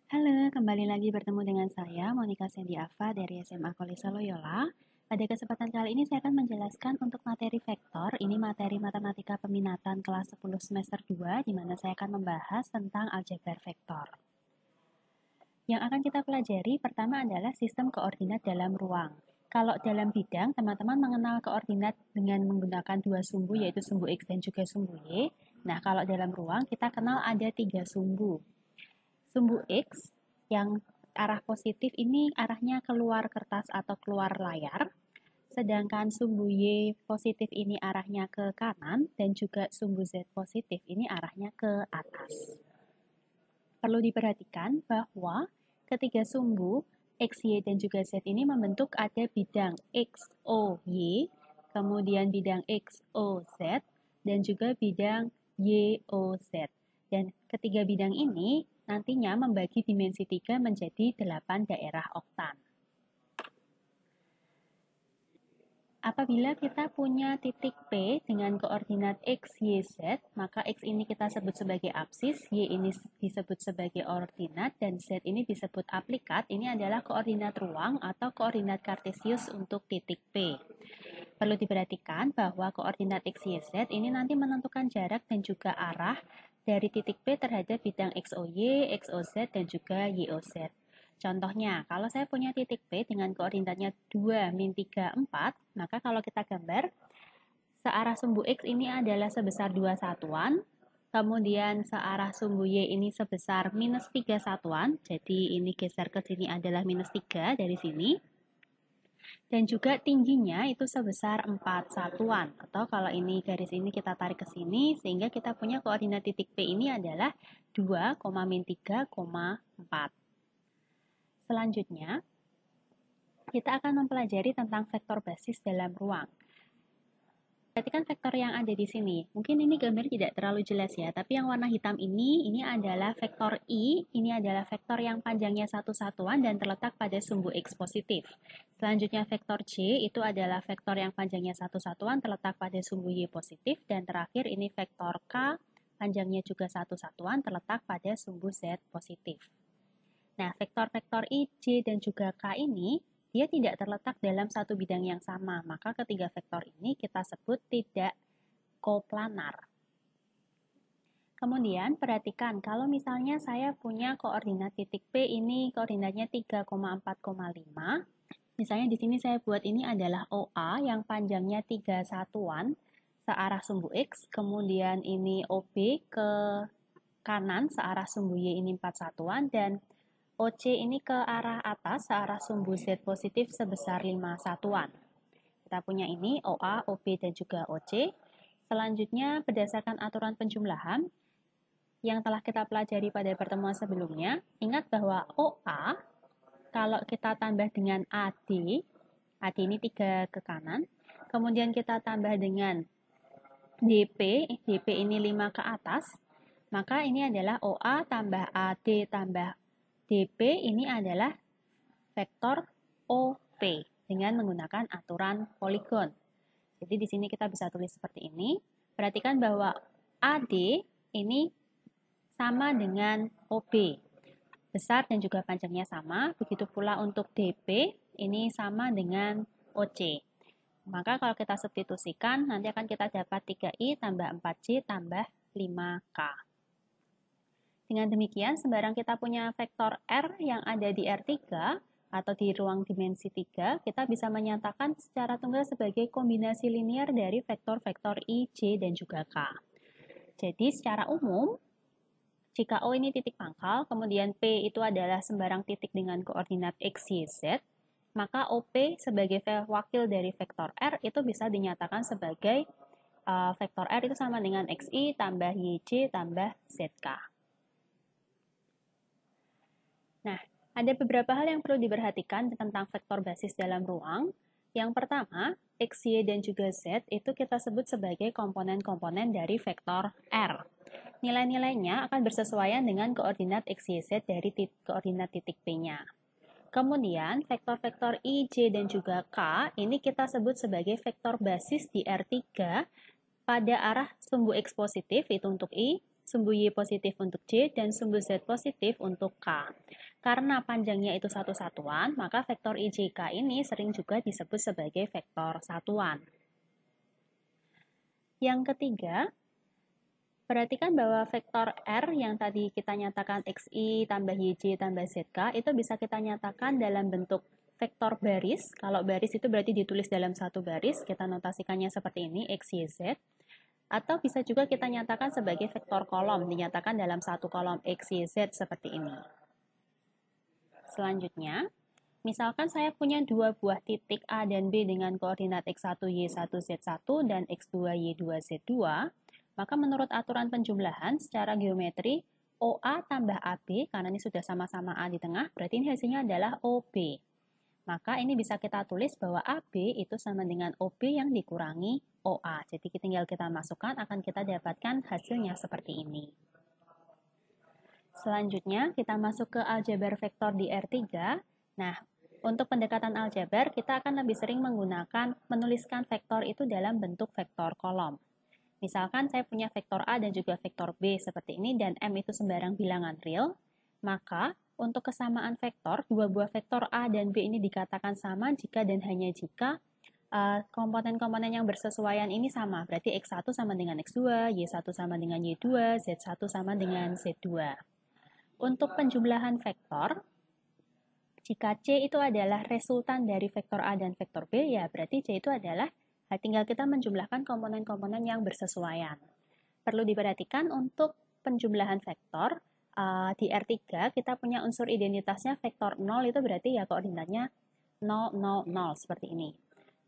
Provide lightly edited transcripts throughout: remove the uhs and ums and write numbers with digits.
Halo, kembali lagi bertemu dengan saya, Monica Sendiava dari SMA Kolese Loyola. Pada kesempatan kali ini saya akan menjelaskan untuk materi vektor. Ini materi matematika peminatan kelas 10 semester 2, di mana saya akan membahas tentang aljabar vektor. Yang akan kita pelajari pertama adalah sistem koordinat dalam ruang. Kalau dalam bidang, teman-teman mengenal koordinat dengan menggunakan dua sumbu, yaitu sumbu X dan juga sumbu Y. Nah, kalau dalam ruang, kita kenal ada tiga sumbu. Sumbu X yang arah positif ini arahnya keluar kertas atau keluar layar, sedangkan sumbu Y positif ini arahnya ke kanan, dan juga sumbu Z positif ini arahnya ke atas. Perlu diperhatikan bahwa ketiga sumbu X, Y, dan juga Z ini membentuk ada bidang X, O, Y, kemudian bidang X, O, Z, dan juga bidang Y, O, Z. Dan ketiga bidang ini nantinya membagi dimensi 3 menjadi 8 daerah oktan. Apabila kita punya titik P dengan koordinat X, Y, Z, maka X ini kita sebut sebagai apsis, Y ini disebut sebagai ordinat, dan Z ini disebut aplikat. Ini adalah koordinat ruang atau koordinat kartesius untuk titik P. Perlu diperhatikan bahwa koordinat X, Y, Z ini nanti menentukan jarak dan juga arah dari titik P terhadap bidang XOY, XOZ, dan juga YOZ. Contohnya, kalau saya punya titik P dengan koordinatnya 2, min 3, 4, maka kalau kita gambar, searah sumbu X ini adalah sebesar 2 satuan, kemudian searah sumbu Y ini sebesar minus 3 satuan, jadi ini geser ke sini adalah minus 3 dari sini, dan juga tingginya itu sebesar 4 satuan, atau kalau ini garis ini kita tarik ke sini, sehingga kita punya koordinat titik P ini adalah 2, min 3, 4. Selanjutnya, kita akan mempelajari tentang vektor basis dalam ruang. Perhatikan vektor yang ada di sini. Mungkin ini gambar tidak terlalu jelas ya, tapi yang warna hitam ini adalah vektor I, ini adalah vektor yang panjangnya satu satuan dan terletak pada sumbu X positif. Selanjutnya vektor J itu adalah vektor yang panjangnya satu satuan terletak pada sumbu Y positif, dan terakhir ini vektor K, panjangnya juga satu satuan terletak pada sumbu Z positif. Nah, vektor-vektor I, J, dan juga K ini, dia tidak terletak dalam satu bidang yang sama. Maka ketiga vektor ini kita sebut tidak koplanar. Kemudian, perhatikan kalau misalnya saya punya koordinat titik P ini koordinatnya 3,4,5. Misalnya di sini saya buat ini adalah OA yang panjangnya 3 satuan searah sumbu X. Kemudian ini OB ke kanan searah sumbu Y ini 4 satuan, dan OC ini ke arah atas, searah sumbu Z positif sebesar 5 satuan. Kita punya ini OA, OB, dan juga OC. Selanjutnya, berdasarkan aturan penjumlahan yang telah kita pelajari pada pertemuan sebelumnya, ingat bahwa OA, kalau kita tambah dengan AD ini 3 ke kanan, kemudian kita tambah dengan DP ini 5 ke atas, maka ini adalah OA tambah AD tambah DP ini adalah vektor OP dengan menggunakan aturan poligon. Jadi di sini kita bisa tulis seperti ini. Perhatikan bahwa AD ini sama dengan OB. Besar dan juga panjangnya sama. Begitu pula untuk DP ini sama dengan OC. Maka kalau kita substitusikan, nanti akan kita dapat 3I tambah 4J tambah 5K. Dengan demikian, sembarang kita punya vektor R yang ada di R3 atau di ruang dimensi 3, kita bisa menyatakan secara tunggal sebagai kombinasi linear dari vektor-vektor I, J, dan juga K. Jadi secara umum, jika O ini titik pangkal, kemudian P itu adalah sembarang titik dengan koordinat X, Y, Z, maka OP sebagai wakil dari vektor R itu bisa dinyatakan sebagai vektor R itu sama dengan XI tambah YJ tambah ZK. Nah, ada beberapa hal yang perlu diperhatikan tentang vektor basis dalam ruang. Yang pertama, X, Y, dan juga Z itu kita sebut sebagai komponen-komponen dari vektor R. Nilai-nilainya akan bersesuaian dengan koordinat X, Y, Z dari koordinat titik P-nya. Kemudian, vektor-vektor I, J, dan juga K ini kita sebut sebagai vektor basis di R3 pada arah sumbu X positif, itu untuk I, sumbu Y positif untuk J, dan sumbu Z positif untuk K. Karena panjangnya itu satu satuan, maka vektor IJK ini sering juga disebut sebagai vektor satuan. Yang ketiga, perhatikan bahwa vektor R yang tadi kita nyatakan XI tambah YJ tambah ZK itu bisa kita nyatakan dalam bentuk vektor baris. Kalau baris itu berarti ditulis dalam satu baris, kita notasikannya seperti ini, X, Y, Z. Atau bisa juga kita nyatakan sebagai vektor kolom, dinyatakan dalam satu kolom X, Y, Z seperti ini. Selanjutnya, misalkan saya punya dua buah titik A dan B dengan koordinat X1, Y1, Z1 dan X2, Y2, Z2, maka menurut aturan penjumlahan secara geometri, OA tambah AB, karena ini sudah sama-sama A di tengah, berarti ini hasilnya adalah OB. Maka ini bisa kita tulis bahwa AB itu sama dengan OB yang dikurangi OA. Jadi tinggal kita masukkan, akan kita dapatkan hasilnya seperti ini. Selanjutnya, kita masuk ke aljabar vektor di R3. Nah, untuk pendekatan aljabar, kita akan lebih sering menggunakan menuliskan vektor itu dalam bentuk vektor kolom. Misalkan saya punya vektor A dan juga vektor B seperti ini, dan M itu sembarang bilangan real, maka untuk kesamaan vektor, dua buah vektor A dan B ini dikatakan sama jika dan hanya jika komponen-komponen yang bersesuaian ini sama. Berarti X1 sama dengan X2, Y1 sama dengan Y2, Z1 sama dengan Z2. Untuk penjumlahan vektor, jika C itu adalah resultan dari vektor A dan vektor B, ya berarti C itu adalah tinggal kita menjumlahkan komponen-komponen yang bersesuaian. Perlu diperhatikan untuk penjumlahan vektor, di R3 kita punya unsur identitasnya vektor 0 itu berarti ya koordinatnya 0, 0, 0 seperti ini.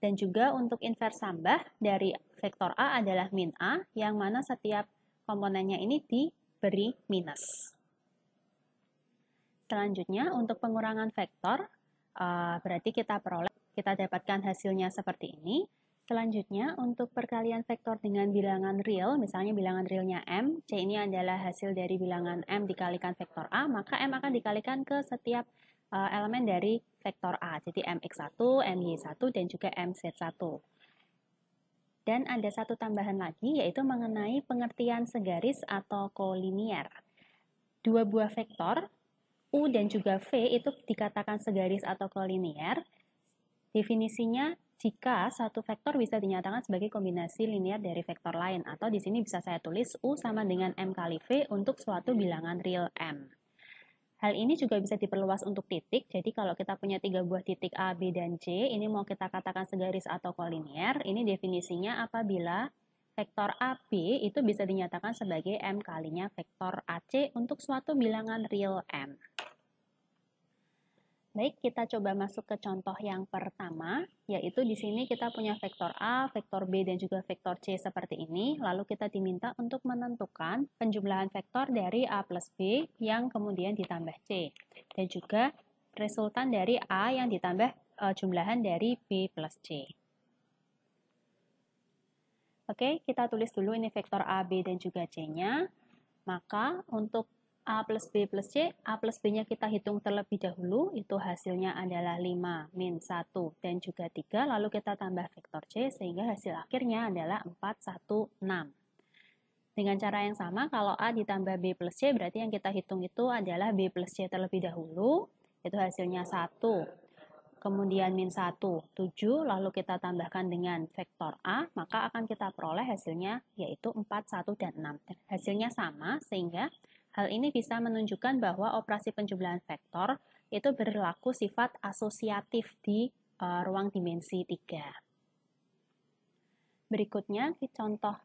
Dan juga untuk invers sambah dari vektor A adalah min A, yang mana setiap komponennya ini diberi minus. Selanjutnya untuk pengurangan vektor, berarti kita dapatkan hasilnya seperti ini. Selanjutnya, untuk perkalian vektor dengan bilangan real, misalnya bilangan realnya M, C ini adalah hasil dari bilangan M dikalikan vektor A, maka M akan dikalikan ke setiap elemen dari vektor A. Jadi MX1, MY1, dan juga MZ1. Dan ada satu tambahan lagi, yaitu mengenai pengertian segaris atau kolinier. Dua buah vektor, U dan juga V itu dikatakan segaris atau kolinier. Definisinya, jika satu vektor bisa dinyatakan sebagai kombinasi linear dari vektor lain, atau di sini bisa saya tulis U sama dengan M kali V untuk suatu bilangan real M. Hal ini juga bisa diperluas untuk titik, jadi kalau kita punya tiga buah titik A, B, dan C, ini mau kita katakan segaris atau kolinier, ini definisinya apabila vektor AB itu bisa dinyatakan sebagai M kalinya vektor AC untuk suatu bilangan real M. Baik, kita coba masuk ke contoh yang pertama, yaitu di sini kita punya vektor A, vektor B, dan juga vektor C seperti ini. Lalu kita diminta untuk menentukan penjumlahan vektor dari A plus B yang kemudian ditambah C. Dan juga resultan dari A yang ditambah jumlahan dari B plus C. Oke, kita tulis dulu ini vektor A, B, dan juga C-nya. Maka untuk A plus B plus C, A plus B-nya kita hitung terlebih dahulu, itu hasilnya adalah 5, min 1, dan juga 3, lalu kita tambah vektor C, sehingga hasil akhirnya adalah 4, 1, 6. Dengan cara yang sama, kalau A ditambah B plus C, berarti yang kita hitung itu adalah B plus C terlebih dahulu, itu hasilnya 1, kemudian min 1, 7, lalu kita tambahkan dengan vektor A, maka akan kita peroleh hasilnya yaitu 4, 1, dan 6. Hasilnya sama, sehingga hal ini bisa menunjukkan bahwa operasi penjumlahan vektor itu berlaku sifat asosiatif di ruang dimensi 3. Berikutnya, contoh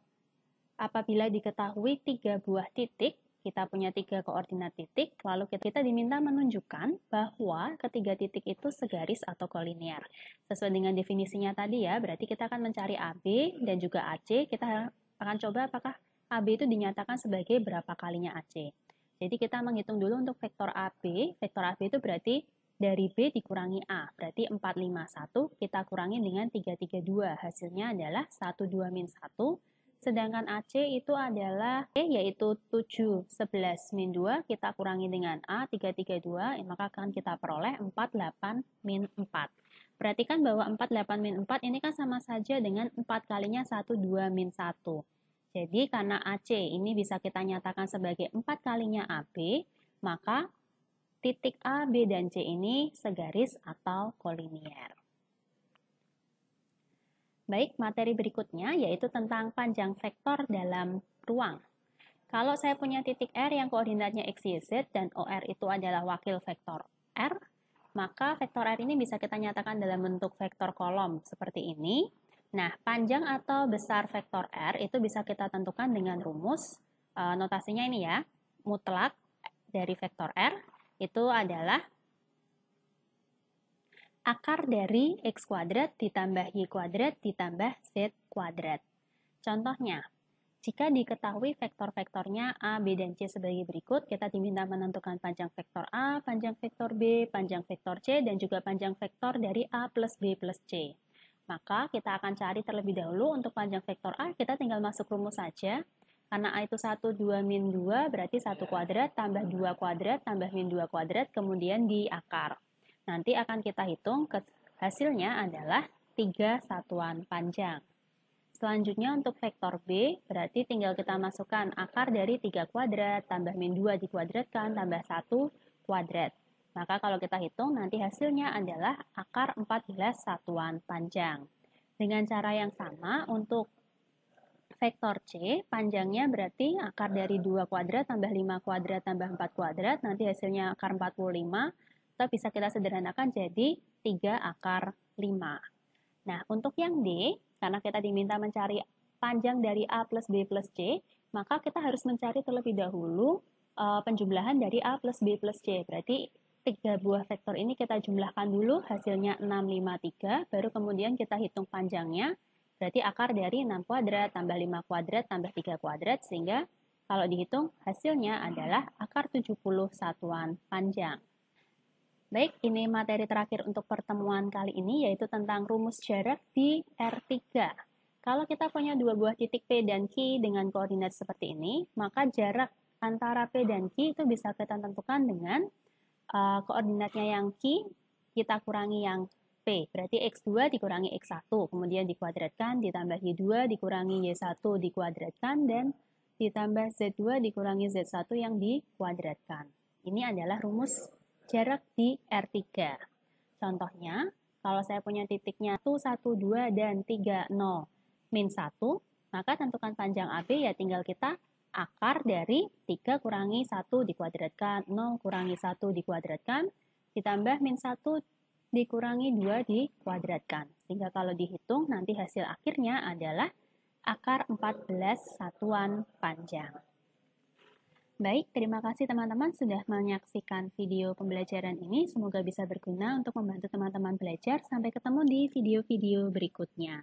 apabila diketahui 3 buah titik, kita punya 3 koordinat titik, lalu kita diminta menunjukkan bahwa ketiga titik itu segaris atau kolinier. Sesuai dengan definisinya tadi ya, berarti kita akan mencari AB dan juga AC, kita akan coba apakah AB itu dinyatakan sebagai berapa kalinya AC. Jadi kita menghitung dulu untuk vektor AB. Vektor AB itu berarti dari B dikurangi A. Berarti 4, 5, 1 kita kurangi dengan 3, 3, 2. Hasilnya adalah 1, 2, min 1. Sedangkan AC itu adalah yaitu 7, 11, min 2. Kita kurangi dengan A, 3, 3, 2. Maka akan kita peroleh 4, 8, min 4. Perhatikan bahwa 4, 8, min 4 ini kan sama saja dengan 4 kalinya 1, 2, min 1. Jadi karena AC ini bisa kita nyatakan sebagai 4 kalinya AB, maka titik A, B, dan C ini segaris atau kolinier. Baik, materi berikutnya yaitu tentang panjang vektor dalam ruang. Kalau saya punya titik R yang koordinatnya X, Y, Z dan OR itu adalah wakil vektor R, maka vektor R ini bisa kita nyatakan dalam bentuk vektor kolom seperti ini. Nah, panjang atau besar vektor R itu bisa kita tentukan dengan rumus, notasinya ini ya, mutlak dari vektor R itu adalah akar dari X kuadrat ditambah Y kuadrat ditambah Z kuadrat. Contohnya, jika diketahui vektor-vektornya A, B, dan C sebagai berikut, kita diminta menentukan panjang vektor A, panjang vektor B, panjang vektor C, dan juga panjang vektor dari A plus B plus C. Maka kita akan cari terlebih dahulu untuk panjang vektor A, kita tinggal masuk rumus saja. Karena A itu 1, 2, min 2, berarti 1 kuadrat tambah 2 kuadrat tambah min 2 kuadrat, kemudian di akar. Nanti akan kita hitung, hasilnya adalah 3 satuan panjang. Selanjutnya untuk vektor B, berarti tinggal kita masukkan akar dari 3 kuadrat, tambah min 2 dikuadratkan, tambah 1 kuadrat. Maka kalau kita hitung, nanti hasilnya adalah akar 14 satuan panjang. Dengan cara yang sama, untuk vektor C, panjangnya berarti akar dari 2 kuadrat, tambah 5 kuadrat, tambah 4 kuadrat, nanti hasilnya akar 45, atau bisa kita sederhanakan jadi 3 akar 5. Nah, untuk yang D, karena kita diminta mencari panjang dari A plus B plus C, maka kita harus mencari terlebih dahulu penjumlahan dari A plus B plus C. Berarti 3 buah vektor ini kita jumlahkan dulu, hasilnya 6, 5, 3, baru kemudian kita hitung panjangnya, berarti akar dari 6 kuadrat, tambah 5 kuadrat, tambah 3 kuadrat, sehingga kalau dihitung hasilnya adalah akar 70 satuan panjang. Baik, ini materi terakhir untuk pertemuan kali ini, yaitu tentang rumus jarak di R3. Kalau kita punya 2 buah titik P dan Q dengan koordinat seperti ini, maka jarak antara P dan Q itu bisa kita tentukan dengan koordinatnya yang Q, kita kurangi yang P. Berarti X2 dikurangi X1, kemudian dikuadratkan, ditambah Y2 dikurangi Y1 dikuadratkan, dan ditambah Z2 dikurangi Z1 yang dikuadratkan. Ini adalah rumus jarak di R3. Contohnya, kalau saya punya titiknya 1, 1, 2, dan 3, 0, min 1, maka tentukan panjang AB ya tinggal kita akar dari 3 kurangi 1 dikuadratkan, 0 kurangi 1 dikuadratkan, ditambah min 1 dikurangi 2 dikuadratkan. Sehingga kalau dihitung, nanti hasil akhirnya adalah akar 14 satuan panjang. Baik, terima kasih teman-teman sudah menyaksikan video pembelajaran ini. Semoga bisa berguna untuk membantu teman-teman belajar. Sampai ketemu di video-video berikutnya.